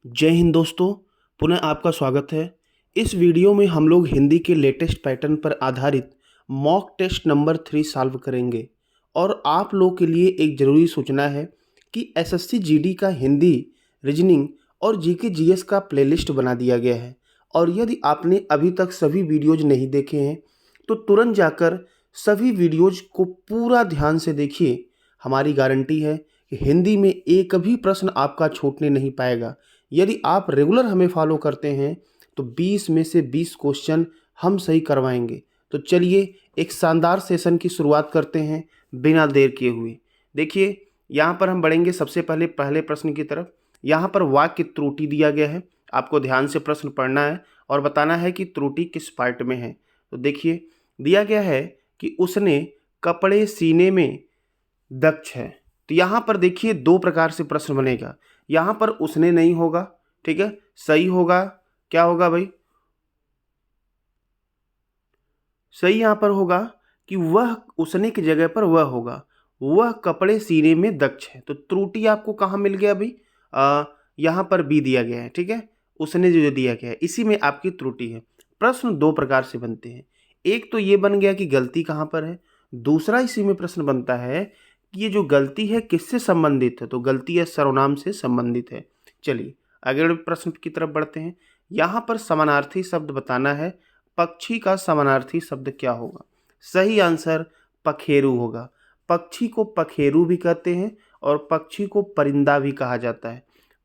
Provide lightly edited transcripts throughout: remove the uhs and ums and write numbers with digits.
जय हिंद दोस्तों। पुनः आपका स्वागत है। इस वीडियो में हम लोग हिंदी के लेटेस्ट पैटर्न पर आधारित मॉक टेस्ट नंबर 3 सॉल्व करेंगे। और आप लोग के लिए एक ज़रूरी सूचना है कि एसएससी जीडी का हिंदी, रीजनिंग और जीके जीएस का प्लेलिस्ट बना दिया गया है। और यदि आपने अभी तक सभी वीडियोज नहीं देखे हैं तो तुरंत जाकर सभी वीडियोज को पूरा ध्यान से देखिए। हमारी गारंटी है कि हिंदी में एक भी प्रश्न आपका छूटने नहीं पाएगा। यदि आप रेगुलर हमें फॉलो करते हैं तो 20 में से 20 क्वेश्चन हम सही करवाएंगे। तो चलिए एक शानदार सेशन की शुरुआत करते हैं बिना देर किए हुए। देखिए यहाँ पर हम बढ़ेंगे सबसे पहले प्रश्न की तरफ। यहाँ पर वाक्य त्रुटि दिया गया है। आपको ध्यान से प्रश्न पढ़ना है और बताना है कि त्रुटि किस पार्ट में है। तो देखिए दिया गया है कि उसने कपड़े सीने में दक्ष है। तो यहाँ पर देखिए दो प्रकार से प्रश्न बनेगा। यहाँ पर उसने नहीं होगा, ठीक है, सही होगा। क्या होगा भाई? सही यहाँ पर होगा कि वह उसने की जगह पर वह होगा, वह कपड़े सीने में दक्ष है। तो त्रुटि आपको कहाँ मिल गया भाई? यहाँ पर बी दिया गया है, ठीक है। उसने जो दिया गया है इसी में आपकी त्रुटि है। प्रश्न दो प्रकार से बनते हैं। एक तो ये बन गया कि गलती कहाँ पर है। दूसरा इसी में प्रश्न बनता है कि ये जो गलती है किससे संबंधित है। तो गलती है सर्वनाम से संबंधित है। चलिए अगले प्रश्न की तरफ बढ़ते हैं। यहाँ पर समानार्थी शब्द बताना है। पक्षी का समानार्थी शब्द क्या होगा? सही आंसर पखेरु होगा। पक्षी को पखेरु भी कहते हैं और पक्षी को परिंदा भी कहा जाता है।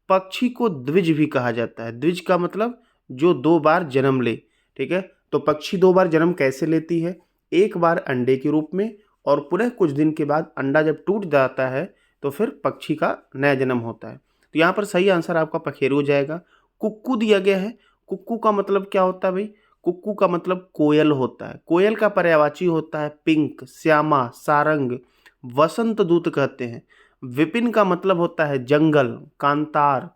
पक्षी को द्विज भी कहा जाता है। द्विज का मतलब जो दो बार जन्म ले, ठीक है। तो पक्षी दो बार जन्म कैसे लेती है? एक बार अंडे के रूप में और पुनः कुछ दिन के बाद अंडा जब टूट जाता है तो फिर पक्षी का नया जन्म होता है। तो यहाँ पर सही आंसर आपका पखेरु हो जाएगा। कुक्कू दिया गया है। कुक्कू का मतलब क्या होता है भाई? कुक्कू का मतलब कोयल होता है। कोयल का पर्यायवाची होता है पिंक, श्यामा, सारंग, वसंत दूत कहते हैं। विपिन का मतलब होता है जंगल, कांतार,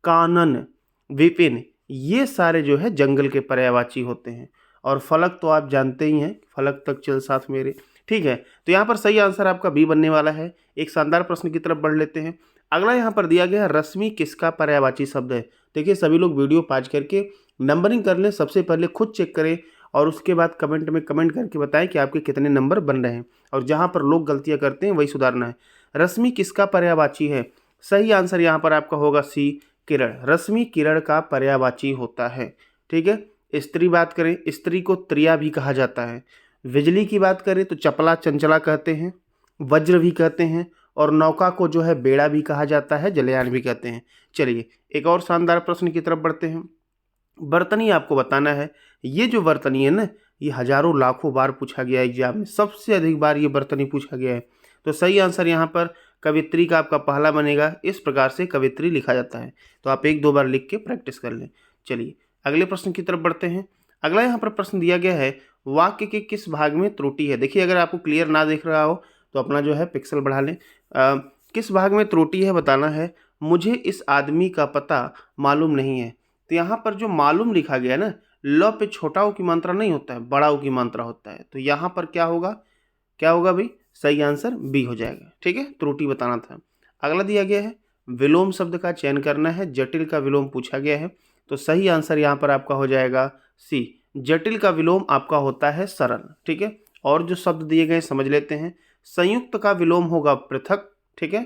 कानन, विपिन। ये सारे जो है जंगल के पर्यायवाची होते हैं। और फलक तो आप जानते ही हैं, फलक तक चल साथ मेरे, ठीक है। तो यहाँ पर सही आंसर आपका बी बनने वाला है। एक शानदार प्रश्न की तरफ बढ़ लेते हैं। अगला यहाँ पर दिया गया है रश्मि किसका पर्यायवाची शब्द है। देखिए सभी लोग वीडियो पॉज करके नंबरिंग कर लें। सबसे पहले खुद चेक करें और उसके बाद कमेंट में कमेंट करके बताएं कि आपके कितने नंबर बन रहे हैं। और जहाँ पर लोग गलतियाँ करते हैं वही सुधारना है। रश्मि किसका पर्यायवाची है? सही आंसर यहाँ पर आपका होगा सी, किरण। रश्मि किरण का पर्यायवाची होता है, ठीक है। स्त्री बात करें, स्त्री को त्रिया भी कहा जाता है। बिजली की बात करें तो चपला, चंचला कहते हैं, वज्र भी कहते हैं। और नौका को जो है बेड़ा भी कहा जाता है, जलयान भी कहते हैं। चलिए एक और शानदार प्रश्न की तरफ बढ़ते हैं। बर्तनी आपको बताना है। ये जो बर्तनी है ना, ये हजारों लाखों बार पूछा गया है एग्जाम में। सबसे अधिक बार ये बर्तनी पूछा गया है। तो सही आंसर यहाँ पर कवित्री का आपका पहला बनेगा। इस प्रकार से कवित्री लिखा जाता है। तो आप एक दो बार लिख के प्रैक्टिस कर लें। चलिए अगले प्रश्न की तरफ बढ़ते हैं। अगला यहाँ पर प्रश्न दिया गया है वाक्य के किस भाग में त्रुटि है। देखिए अगर आपको क्लियर ना दिख रहा हो तो अपना जो है पिक्सल बढ़ा लें। किस भाग में त्रुटि है बताना है। मुझे इस आदमी का पता मालूम नहीं है। तो यहाँ पर जो मालूम लिखा गया ना, ल पे छोटा ऊ की मात्रा नहीं होता है, बड़ा ऊ की मात्रा होता है। तो यहाँ पर क्या होगा? क्या होगा भाई? सही आंसर बी हो जाएगा, ठीक है। त्रुटि बताना था। अगला दिया गया है विलोम शब्द का चयन करना है। जटिल का विलोम पूछा गया है। तो सही आंसर यहाँ पर आपका हो जाएगा सी। जटिल का विलोम आपका होता है सरल, ठीक है। और जो शब्द दिए गए समझ लेते हैं। संयुक्त का विलोम होगा पृथक, ठीक है।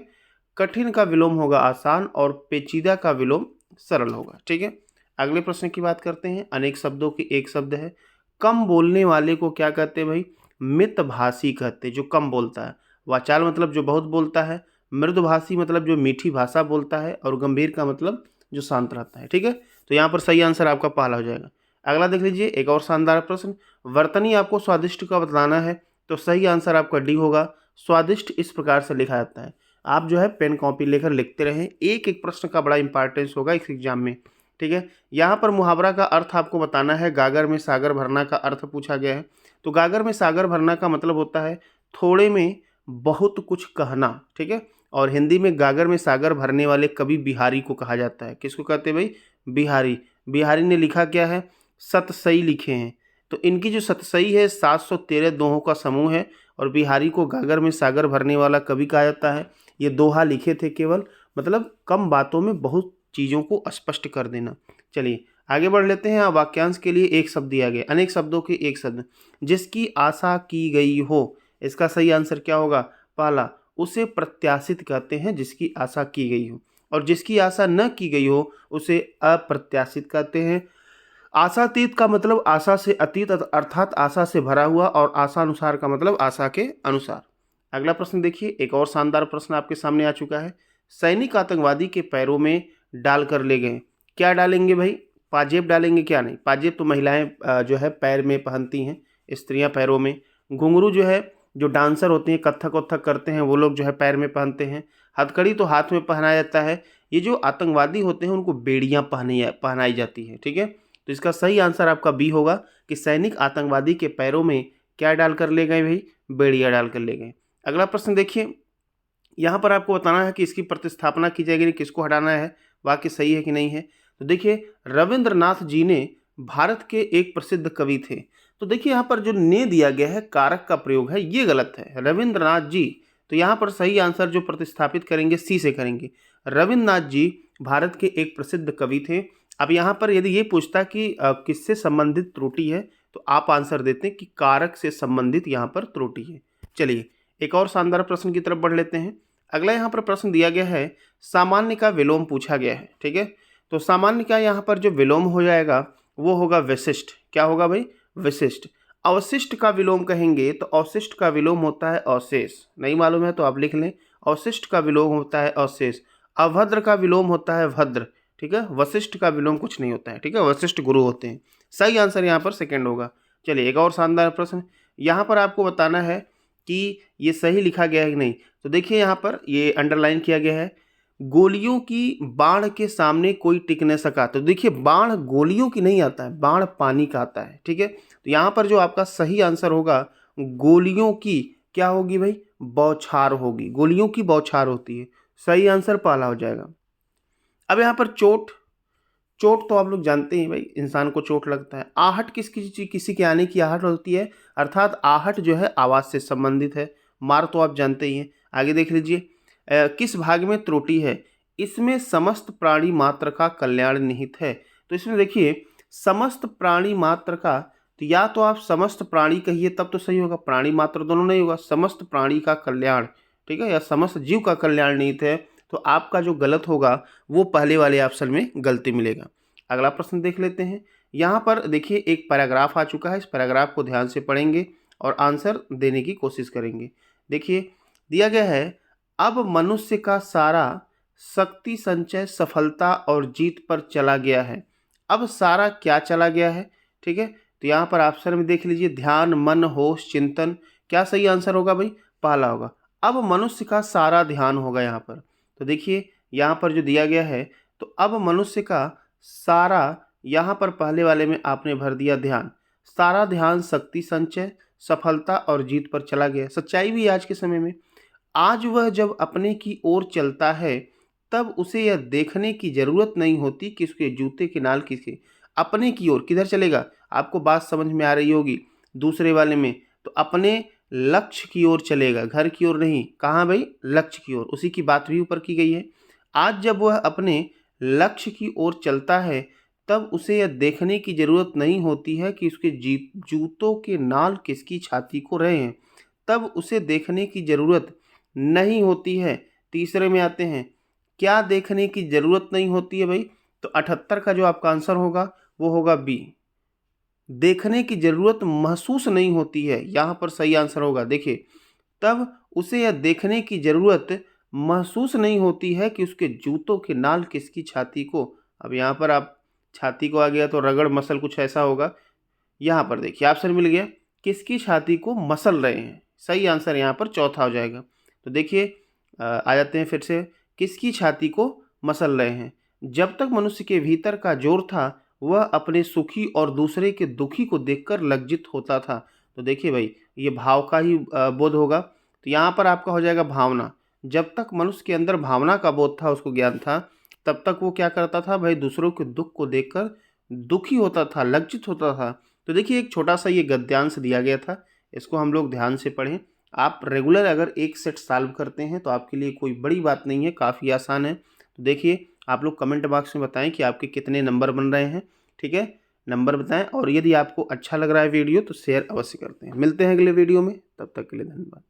कठिन का विलोम होगा आसान और पेचीदा का विलोम सरल होगा, ठीक है। अगले प्रश्न की बात करते हैं। अनेक शब्दों की एक शब्द है। कम बोलने वाले को क्या कहते हैं भाई? मितभाषी कहते हैं, जो कम बोलता है। वाचाल मतलब जो बहुत बोलता है। मृदुभाषी मतलब जो मीठी भाषा बोलता है। और गंभीर का मतलब जो शांत रहता है, ठीक है। तो यहाँ पर सही आंसर आपका पहला हो जाएगा। अगला देख लीजिए एक और शानदार प्रश्न। वर्तनी आपको स्वादिष्ट का बताना है। तो सही आंसर आपका डी होगा। स्वादिष्ट इस प्रकार से लिखा जाता है। आप जो है पेन कॉपी लेकर लिखते रहें। एक एक प्रश्न का बड़ा इंपॉर्टेंस होगा इस एग्जाम में, ठीक है। यहाँ पर मुहावरा का अर्थ आपको बताना है। गागर में सागर भरना का अर्थ पूछा गया है। तो गागर में सागर भरना का मतलब होता है थोड़े में बहुत कुछ कहना, ठीक है। और हिंदी में गागर में सागर भरने वाले कवि बिहारी को कहा जाता है। किसको कहते हैं भाई? बिहारी। बिहारी ने लिखा क्या है? सतसई लिखे हैं। तो इनकी जो सतसई है 713 दोहों का समूह है। और बिहारी को गागर में सागर भरने वाला कवि कहा जाता है। ये दोहा लिखे थे केवल, मतलब कम बातों में बहुत चीज़ों को स्पष्ट कर देना। चलिए आगे बढ़ लेते हैं। वाक्यांश के लिए एक शब्द दिया गया, अनेक शब्दों के एक शब्द, जिसकी आशा की गई हो। इसका सही आंसर क्या होगा? पहला, उसे प्रत्याशित कहते हैं जिसकी आशा की गई हो, और जिसकी आशा न की गई हो उसे अप्रत्याशित कहते हैं। आशातीत का मतलब आशा से अतीत अर्थात आशा से भरा हुआ, और आशानुसार का मतलब आशा के अनुसार। अगला प्रश्न देखिए, एक और शानदार प्रश्न आपके सामने आ चुका है। सैनिक आतंकवादी के पैरों में डालकर ले गए। क्या डालेंगे भाई? पाजेब डालेंगे? क्या नहीं, पाजेब तो महिलाएं जो है पैर में पहनती हैं, स्त्रियां पैरों में। घुंघरू जो है, जो डांसर होते हैं, कत्थक वत्थक करते हैं, वो लोग जो है पैर में पहनते हैं। हथकड़ी तो हाथ में पहनाया जाता है। ये जो आतंकवादी होते हैं उनको बेड़ियां पहनाई जाती है। ठीक है, तो इसका सही आंसर आपका बी होगा कि सैनिक आतंकवादी के पैरों में क्या डालकर ले गए भाई? बेड़ियां डालकर ले गए। अगला प्रश्न देखिए, यहाँ पर आपको बताना है कि इसकी प्रतिस्थापना की जाएगी, किसको हटाना है, वाक्य सही है कि नहीं है। तो देखिए, रविंद्रनाथ जी ने भारत के एक प्रसिद्ध कवि थे। तो देखिए यहाँ पर जो ने दिया गया है, कारक का प्रयोग है, ये गलत है, रविंद्रनाथ जी। तो यहाँ पर सही आंसर जो प्रतिस्थापित करेंगे सी से करेंगे। रविंद्रनाथ जी भारत के एक प्रसिद्ध कवि थे। अब यहाँ पर यदि ये पूछता कि किससे संबंधित त्रुटि है, तो आप आंसर देते हैं कि कारक से संबंधित यहाँ पर त्रुटि है। चलिए एक और शानदार प्रश्न की तरफ बढ़ लेते हैं। अगला यहाँ पर प्रश्न दिया गया है, सामान्य का विलोम पूछा गया है। ठीक है, तो सामान्य का यहाँ पर जो विलोम हो जाएगा वो होगा विशिष्ट। क्या होगा भाई? विशिष्ट। अवशिष्ट का विलोम कहेंगे तो अवशिष्ट का विलोम होता है अवशेष। नहीं मालूम है तो आप लिख लें, अवशिष्ट का विलोम होता है अवशेष। अभद्र का विलोम होता है भद्र। ठीक है, वशिष्ठ का विलोम कुछ नहीं होता है। ठीक है, वशिष्ठ गुरु होते हैं। सही आंसर यहाँ पर सेकंड होगा। चलिए एक और शानदार प्रश्न, यहाँ पर आपको बताना है कि ये सही लिखा गया है कि नहीं। तो देखिए यहाँ पर ये अंडरलाइन किया गया है, गोलियों की बाढ़ के सामने कोई टिक न सका। तो देखिए बाढ़ गोलियों की नहीं आता है, बाढ़ पानी का आता है। ठीक है, तो यहाँ पर जो आपका सही आंसर होगा, गोलियों की क्या होगी भाई? बौछार होगी। गोलियों की बौछार होती है। सही आंसर पहला हो जाएगा। अब यहाँ पर चोट, चोट तो आप लोग जानते हैं भाई, इंसान को चोट लगता है। आहट किसी के आने की आहट होती है, अर्थात आहट जो है आवाज़ से संबंधित है। मार तो आप जानते ही हैं। आगे देख लीजिए, किस भाग में त्रुटि है? इसमें समस्त प्राणी मात्र का कल्याण निहित है। तो इसमें देखिए समस्त प्राणी मात्र का, तो या तो आप समस्त प्राणी कहिए तब तो सही होगा, प्राणी मात्र दोनों नहीं होगा, समस्त प्राणी का कल्याण। ठीक है, या समस्त जीव का कल्याण निहित है। तो आपका जो गलत होगा वो पहले वाले ऑप्शन में गलती मिलेगा। अगला प्रश्न देख लेते हैं। यहाँ पर देखिए एक पैराग्राफ आ चुका है, इस पैराग्राफ को ध्यान से पढ़ेंगे और आंसर देने की कोशिश करेंगे। देखिए दिया गया है, अब मनुष्य का सारा शक्ति संचय सफलता और जीत पर चला गया है। अब सारा क्या चला गया है? ठीक है, तो यहाँ पर ऑप्शन में देख लीजिए, ध्यान, मन, होश, चिंतन। क्या सही आंसर होगा भाई? पहला होगा। अब मनुष्य का सारा ध्यान होगा यहाँ पर। तो देखिए यहाँ पर जो दिया गया है, तो अब मनुष्य का सारा, यहाँ पर पहले वाले में आपने भर दिया ध्यान। सारा ध्यान शक्ति संचय सफलता और जीत पर चला गया। सच्चाई भी आज के समय में, आज वह जब अपने की ओर चलता है तब उसे यह देखने की जरूरत नहीं होती कि उसके जूते के नाल किसके। अपने की ओर किधर चलेगा? आपको बात समझ में आ रही होगी। दूसरे वाले में तो अपने लक्ष्य की ओर चलेगा, घर की ओर नहीं। कहाँ भाई? लक्ष्य की ओर। उसी की बात भी ऊपर की गई है। आज जब वह अपने लक्ष्य की ओर चलता है तब उसे यह देखने की जरूरत नहीं होती है कि उसके जूतों के नाल किसकी छाती को रहे हैं। तब उसे देखने की जरूरत नहीं होती है। तीसरे में आते हैं, क्या देखने की जरूरत नहीं होती है भाई? तो 78 का जो आपका आंसर होगा वो होगा बी, देखने की जरूरत महसूस नहीं होती है। यहाँ पर सही आंसर होगा। देखिए तब उसे यह देखने की जरूरत महसूस नहीं होती है कि उसके जूतों के नाल किसकी छाती को। अब यहाँ पर आप छाती को आ गया तो रगड़ मसल कुछ ऐसा होगा। यहाँ पर देखिए ऑप्शन मिल गया, किसकी छाती को मसल रहे हैं। सही आंसर यहाँ पर चौथा हो जाएगा। तो देखिए आ जाते हैं फिर से, किसकी छाती को मसल रहे हैं। जब तक मनुष्य के भीतर का जोर था वह अपने सुखी और दूसरे के दुखी को देखकर लज्जित होता था। तो देखिए भाई ये भाव का ही बोध होगा। तो यहाँ पर आपका हो जाएगा भावना। जब तक मनुष्य के अंदर भावना का बोध था, उसको ज्ञान था, तब तक वो क्या करता था भाई? दूसरों के दुख को देखकर दुखी होता था, लज्जित होता था। तो देखिए एक छोटा सा ये गद्यांश दिया गया था, इसको हम लोग ध्यान से पढ़ें। आप रेगुलर अगर एक सेट सॉल्व करते हैं तो आपके लिए कोई बड़ी बात नहीं है, काफ़ी आसान है। तो देखिए आप लोग कमेंट बॉक्स में बताएं कि आपके कितने नंबर बन रहे हैं। ठीक है, नंबर बताएं, और यदि आपको अच्छा लग रहा है वीडियो तो शेयर अवश्य करते हैं। मिलते हैं अगले वीडियो में, तब तक के लिए धन्यवाद।